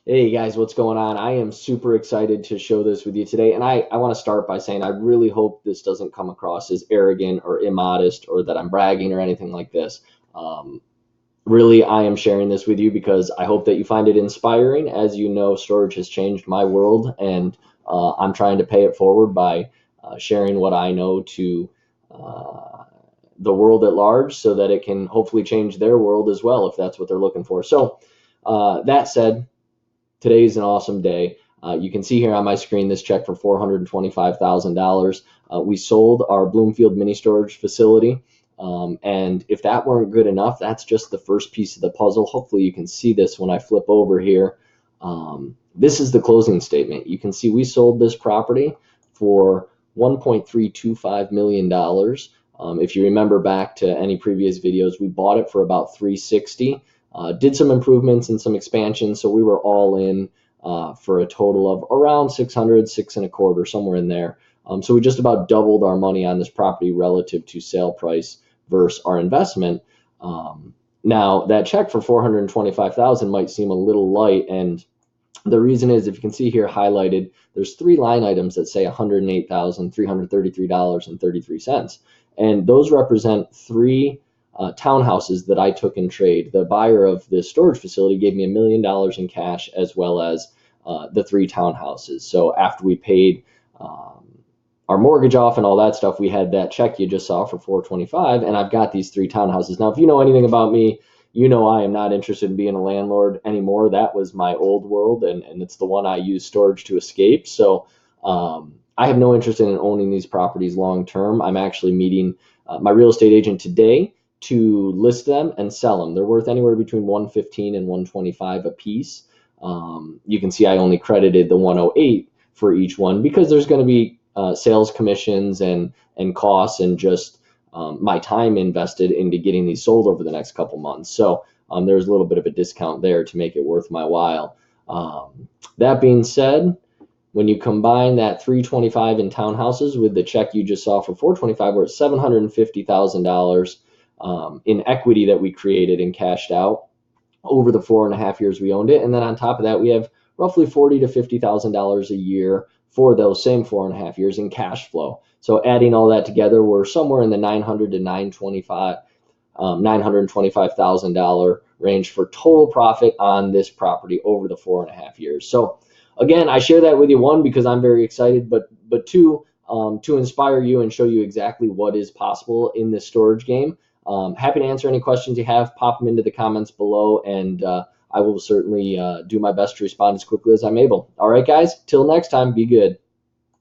Hey guys, what's going on? I am super excited to show this with you today. And I want to start by saying I really hope this doesn't come across as arrogant or immodest or that I'm bragging or anything like this. Um, Really, I am sharing this with you because I hope that you find it inspiring. As you know, storage has changed my world, and I'm trying to pay it forward by sharing what I know to uh, the world at large so that it can hopefully change their world as well if that's what they're looking for. So, that said, today's an awesome day. You can see here on my screen this check for $425,000. We sold our Bloomfield mini storage facility. And if that weren't good enough, that's just the first piece of the puzzle. Hopefully, you can see this when I flip over here. This is the closing statement. You can see we sold this property for $1.325 million. If you remember back to any previous videos, we bought it for about $360. Did some improvements and some expansion, so we were all in for a total of around 600, six and a quarter, somewhere in there. So we just about doubled our money on this property relative to sale price versus our investment. Now that check for 425,000 might seem a little light, and the reason is, if you can see here highlighted, there's three line items that say $108,333.33, and those represent three townhouses that I took in trade. The buyer of this storage facility gave me $1 million in cash as well as the three townhouses. So after we paid our mortgage off and all that stuff, we had that check you just saw for 425, and I've got these three townhouses. Now, if you know anything about me, you know I am not interested in being a landlord anymore. That was my old world, and it's the one I use storage to escape. So I have no interest in owning these properties long term. I'm actually meeting my real estate agent today to list them and sell them. They're worth anywhere between 115 and 125 a piece. You can see I only credited the 108 for each one because there's going to be sales commissions and costs and just my time invested into getting these sold over the next couple months. So there's a little bit of a discount there to make it worth my while. That being said, when you combine that 325 in townhouses with the check you just saw for 425, we're at $750,000 in equity that we created and cashed out over the 4.5 years we owned it. And then on top of that, we have roughly $40,000 to $50,000 a year for those same 4.5 years in cash flow. So adding all that together, we're somewhere in the $900,000 to $925,000 range for total profit on this property over the 4.5 years. So again, I share that with you, one, because I'm very excited, but two, to inspire you and show you exactly what is possible in this storage game. Happy to answer any questions you have. Pop them into the comments below, and I will certainly do my best to respond as quickly as I'm able. All right, guys, till next time, be good.